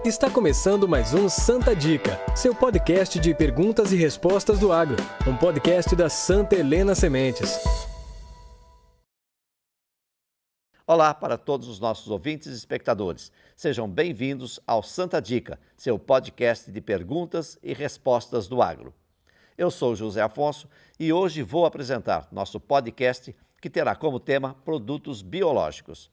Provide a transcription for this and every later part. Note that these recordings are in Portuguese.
Está começando mais um Santa Dica, seu podcast de perguntas e respostas do agro, um podcast da Santa Helena Sementes. Olá para todos os nossos ouvintes e espectadores. Sejam bem-vindos ao Santa Dica, seu podcast de perguntas e respostas do agro. Eu sou José Afonso e hoje vou apresentar nosso podcast que terá como tema produtos biológicos.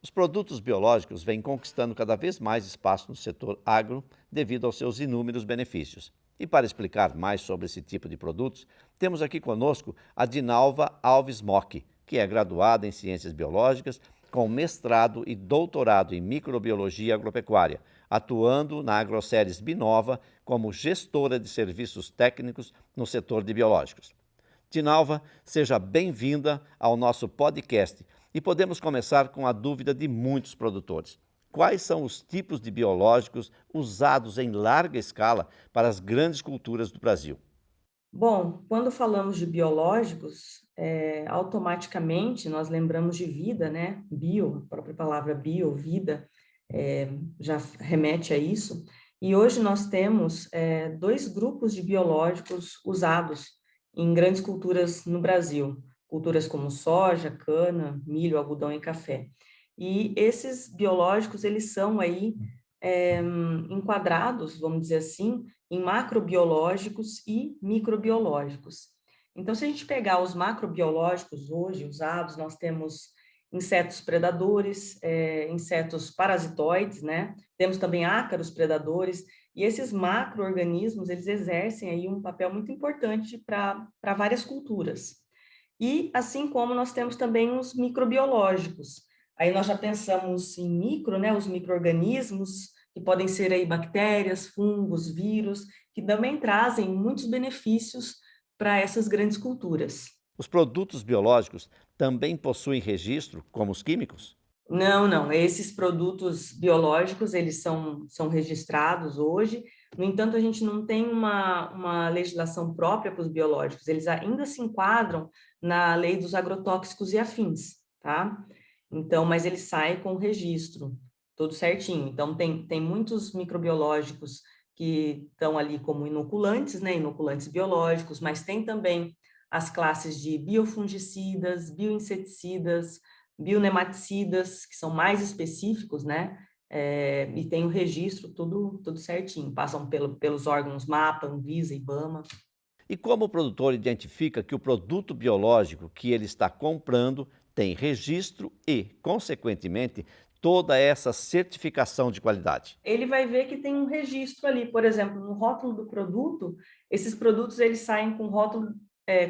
Os produtos biológicos vêm conquistando cada vez mais espaço no setor agro devido aos seus inúmeros benefícios. E para explicar mais sobre esse tipo de produtos, temos aqui conosco a Dinalva Alves Mocchi, que é graduada em Ciências Biológicas, com mestrado e doutorado em Microbiologia Agropecuária, atuando na Agroceres Binova como gestora de serviços técnicos no setor de biológicos. Dinalva, seja bem-vinda ao nosso podcast e podemos começar com a dúvida de muitos produtores. Quais são os tipos de biológicos usados em larga escala para as grandes culturas do Brasil? Bom, quando falamos de biológicos, automaticamente nós lembramos de vida, né? Bio, a própria palavra bio, vida, já remete a isso. E hoje nós temos dois grupos de biológicos usados em grandes culturas no Brasil, culturas como soja, cana, milho, algodão e café. E esses biológicos, eles são aí enquadrados, vamos dizer assim, em macrobiológicos e microbiológicos. Então, se a gente pegar os macrobiológicos hoje usados, nós temos insetos predadores, insetos parasitoides, né? Temos também ácaros predadores, e esses macro-organismos, eles exercem aí um papel muito importante para várias culturas. E assim como nós temos também os microbiológicos. Aí nós já pensamos em micro, né? Os micro-organismos, que podem ser aí bactérias, fungos, vírus, que também trazem muitos benefícios para essas grandes culturas. Os produtos biológicos também possuem registro, como os químicos? Não. Esses produtos biológicos, eles são registrados hoje. No entanto, a gente não tem uma legislação própria para os biológicos. Eles ainda se enquadram na lei dos agrotóxicos e afins, tá? Então, mas eles saem com registro, tudo certinho. Então, tem muitos microbiológicos que estão ali como inoculantes, né? Inoculantes biológicos, mas tem também as classes de biofungicidas, bioinseticidas, bionematicidas, que são mais específicos, né? E tem o registro tudo certinho, passam pelos órgãos MAPA, Anvisa, IBAMA. E como o produtor identifica que o produto biológico que ele está comprando tem registro e, consequentemente, toda essa certificação de qualidade? Ele vai ver que tem um registro ali, por exemplo, no rótulo do produto, esses produtos eles saem com rótulo,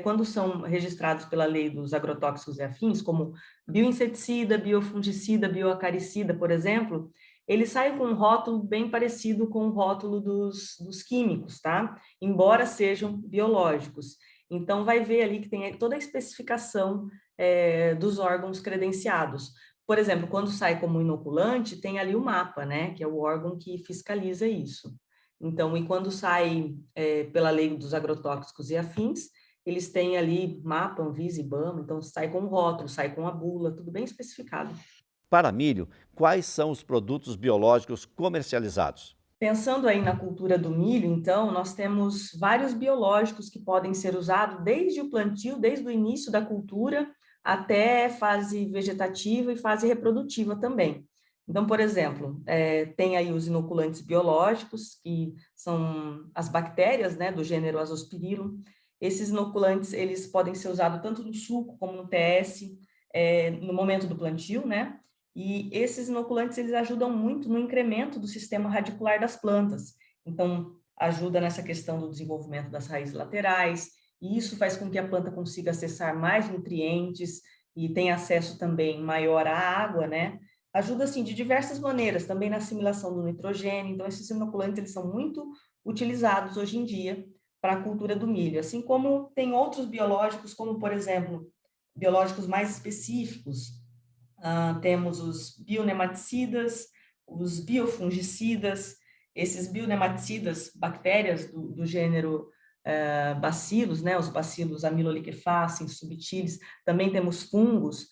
quando são registrados pela lei dos agrotóxicos e afins, como bioinseticida, biofungicida, bioacaricida, por exemplo, ele sai com um rótulo bem parecido com o rótulo dos químicos, tá? Embora sejam biológicos. Então, vai ver ali que tem toda a especificação dos órgãos credenciados. Por exemplo, quando sai como inoculante, tem ali o MAPA, né, que é o órgão que fiscaliza isso. Então, e quando sai pela lei dos agrotóxicos e afins, eles têm ali MAPA, Anvisa, IBAMA, então sai com o rótulo, sai com a bula, tudo bem especificado. Para milho, quais são os produtos biológicos comercializados? Pensando aí na cultura do milho, então, nós temos vários biológicos que podem ser usados desde o plantio, desde o início da cultura, até fase vegetativa e fase reprodutiva também. Então, por exemplo, tem aí os inoculantes biológicos, que são as bactérias, né, do gênero Azospirillum. Esses inoculantes, eles podem ser usados tanto no suco como no TS, no momento do plantio, né? E esses inoculantes, eles ajudam muito no incremento do sistema radicular das plantas. Então, ajuda nessa questão do desenvolvimento das raízes laterais, e isso faz com que a planta consiga acessar mais nutrientes e tenha acesso também maior à água, né? Ajuda, assim, de diversas maneiras, também na assimilação do nitrogênio. Então, esses inoculantes, eles são muito utilizados hoje em dia para a cultura do milho, assim como tem outros biológicos, como, por exemplo, biológicos mais específicos. Temos os bionematicidas, os biofungicidas. Esses bionematicidas, bactérias do gênero bacilos, né, os bacilos amyloliquefaces, subtilis. Também temos fungos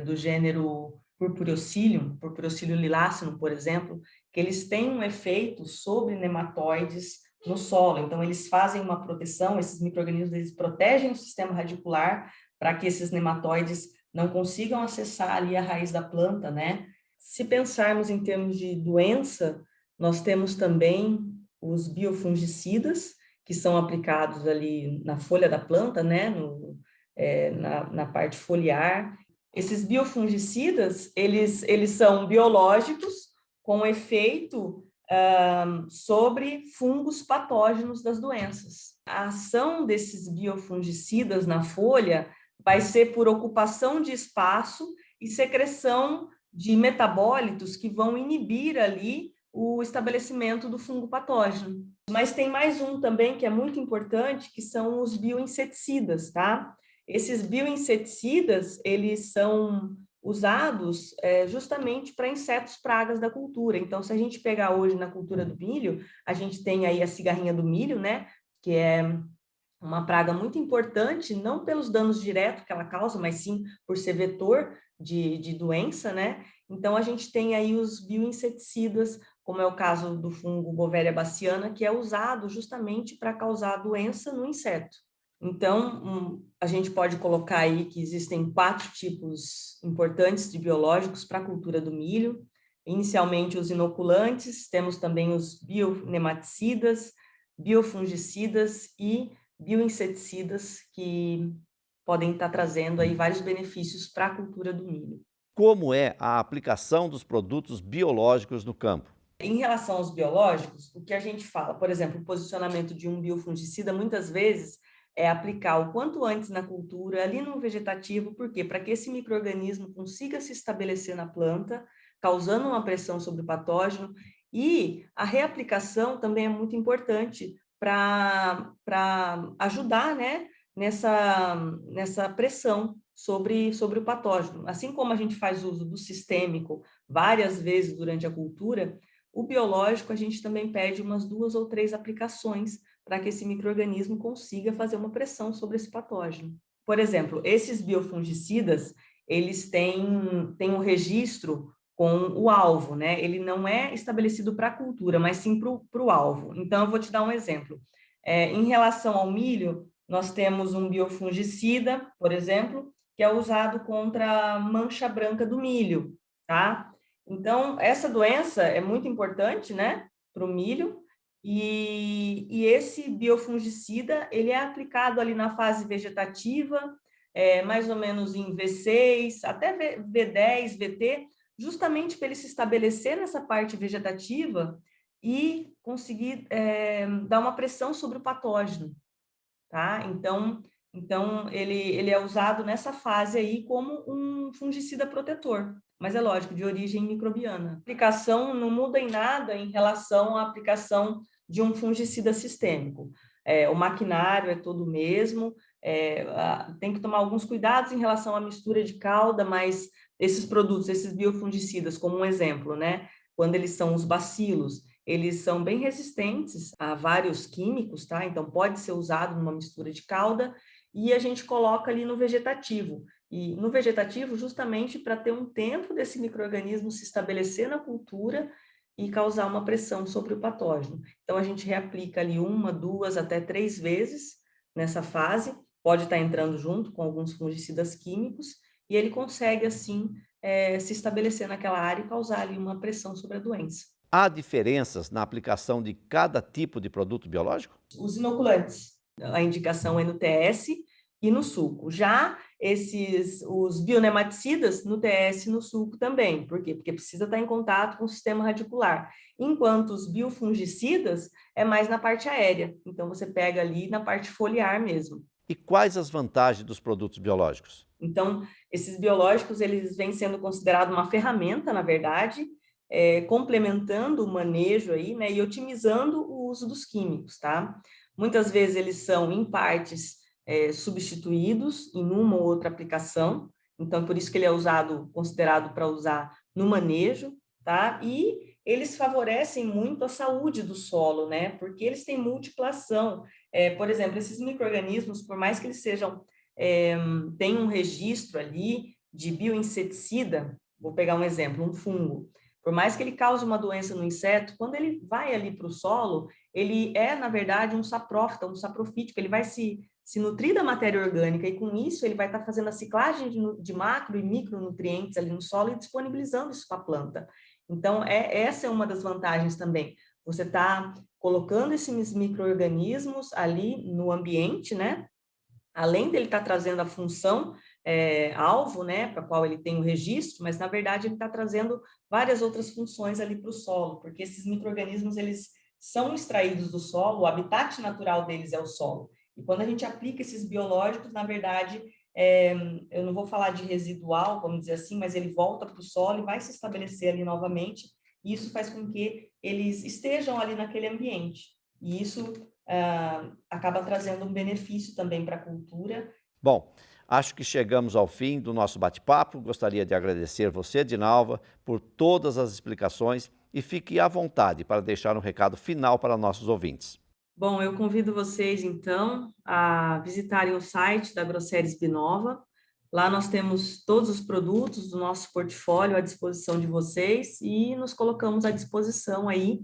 do gênero Purpureocilium lilacinum, por exemplo, que eles têm um efeito sobre nematóides no solo. Então, eles fazem uma proteção, esses micro-organismos, eles protegem o sistema radicular para que esses nematóides não consigam acessar ali a raiz da planta, né? Se pensarmos em termos de doença, nós temos também os biofungicidas, que são aplicados ali na folha da planta, né? Na parte foliar. Esses biofungicidas, eles são biológicos com efeito sobre fungos patógenos das doenças. A ação desses biofungicidas na folha vai ser por ocupação de espaço e secreção de metabólitos que vão inibir ali o estabelecimento do fungo patógeno. Mas tem mais um também que é muito importante, que são os bioinseticidas, tá? Esses bioinseticidas, eles são usados justamente para insetos pragas da cultura. Então, se a gente pegar hoje na cultura do milho, a gente tem aí a cigarrinha do milho, né? Que é uma praga muito importante, não pelos danos diretos que ela causa, mas sim por ser vetor de doença, né? Então, a gente tem aí os bioinseticidas, como é o caso do fungo Bovéria baciana, que é usado justamente para causar doença no inseto. Então, a gente pode colocar aí que existem 4 tipos importantes de biológicos para a cultura do milho. Inicialmente, os inoculantes, temos também os bionematicidas, biofungicidas e bioinseticidas, que podem estar trazendo aí vários benefícios para a cultura do milho. Como é a aplicação dos produtos biológicos no campo? Em relação aos biológicos, o que a gente fala, por exemplo, o posicionamento de um biofungicida, muitas vezes, é aplicar o quanto antes na cultura, ali no vegetativo, por quê? Para que esse micro-organismo consiga se estabelecer na planta, causando uma pressão sobre o patógeno, e a reaplicação também é muito importante para ajudar, né, nessa pressão sobre o patógeno. Assim como a gente faz uso do sistêmico várias vezes durante a cultura, o biológico a gente também pede umas 2 ou 3 aplicações para que esse micro-organismo consiga fazer uma pressão sobre esse patógeno. Por exemplo, esses biofungicidas, eles têm um registro com o alvo, né? Ele não é estabelecido para a cultura, mas sim para o alvo. Então, eu vou te dar um exemplo. Em relação ao milho, nós temos um biofungicida, por exemplo, que é usado contra a mancha branca do milho, tá? Então, essa doença é muito importante, né, para o milho, e esse biofungicida, ele é aplicado ali na fase vegetativa, mais ou menos em V6, até V10, VT, justamente para ele se estabelecer nessa parte vegetativa e conseguir dar uma pressão sobre o patógeno, tá? Então ele é usado nessa fase aí como um fungicida protetor, mas é lógico, de origem microbiana. A aplicação não muda em nada em relação à aplicação de um fungicida sistêmico. O maquinário é todo o mesmo, tem que tomar alguns cuidados em relação à mistura de calda, mas esses produtos, esses biofungicidas, como um exemplo, né? Quando eles são os bacilos, eles são bem resistentes a vários químicos, tá? Então, pode ser usado numa mistura de calda e a gente coloca ali no vegetativo. E no vegetativo, justamente para ter um tempo desse micro-organismo se estabelecer na cultura e causar uma pressão sobre o patógeno. Então, a gente reaplica ali 1, 2, até 3 vezes nessa fase, pode estar entrando junto com alguns fungicidas químicos, e ele consegue, assim, se estabelecer naquela área e causar ali uma pressão sobre a doença. Há diferenças na aplicação de cada tipo de produto biológico? Os inoculantes, a indicação é no TS e no suco. Já os bionematicidas, no TS e no suco também. Por quê? Porque precisa estar em contato com o sistema radicular. Enquanto os biofungicidas é mais na parte aérea. Então, você pega ali na parte foliar mesmo. E quais as vantagens dos produtos biológicos? Então, esses biológicos, eles vêm sendo considerados uma ferramenta, na verdade, complementando o manejo aí, né, e otimizando o uso dos químicos, tá? Muitas vezes eles são, em partes, substituídos em uma ou outra aplicação, então por isso que ele é considerado para usar no manejo, tá? E eles favorecem muito a saúde do solo, né? Porque eles têm múltipla ação. Por exemplo, esses micro-organismos, por mais que eles tenham um registro ali de bioinseticida, vou pegar um exemplo, um fungo. Por mais que ele cause uma doença no inseto, quando ele vai ali para o solo, ele é, na verdade, um saprófita, um saprofítico, ele vai se nutrir da matéria orgânica e, com isso, ele vai estar fazendo a ciclagem de macro e micronutrientes ali no solo e disponibilizando isso para a planta. Então, essa é uma das vantagens também. Você está colocando esses micro-organismos ali no ambiente, né? Além dele estar trazendo a função alvo, né, para a qual ele tem o registro, mas, na verdade, ele está trazendo várias outras funções ali para o solo, porque esses micro-organismos, eles são extraídos do solo, o habitat natural deles é o solo. E quando a gente aplica esses biológicos, na verdade, eu não vou falar de residual, vamos dizer assim, mas ele volta para o solo e vai se estabelecer ali novamente, e isso faz com que eles estejam ali naquele ambiente. E isso acaba trazendo um benefício também para a cultura. Bom, acho que chegamos ao fim do nosso bate-papo. Gostaria de agradecer você, Dinalva, por todas as explicações e fique à vontade para deixar um recado final para nossos ouvintes. Bom, eu convido vocês, então, a visitarem o site da Agroceres Binova. Lá nós temos todos os produtos do nosso portfólio à disposição de vocês e nos colocamos à disposição aí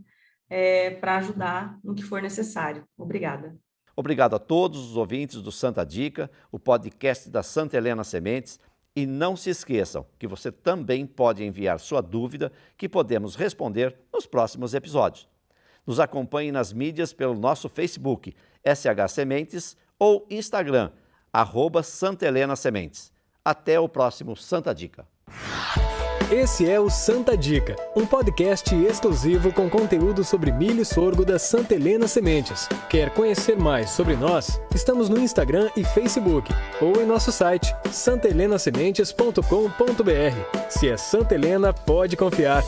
para ajudar no que for necessário. Obrigada. Obrigado a todos os ouvintes do Santa Dica, o podcast da Santa Helena Sementes. E não se esqueçam que você também pode enviar sua dúvida que podemos responder nos próximos episódios. Nos acompanhe nas mídias pelo nosso Facebook, SH Sementes, ou Instagram, @Santa Helena Sementes. Até o próximo Santa Dica. Esse é o Santa Dica, um podcast exclusivo com conteúdo sobre milho e sorgo da Santa Helena Sementes. Quer conhecer mais sobre nós? Estamos no Instagram e Facebook ou em nosso site santelenasementes.com.br. Se é Santa Helena, pode confiar.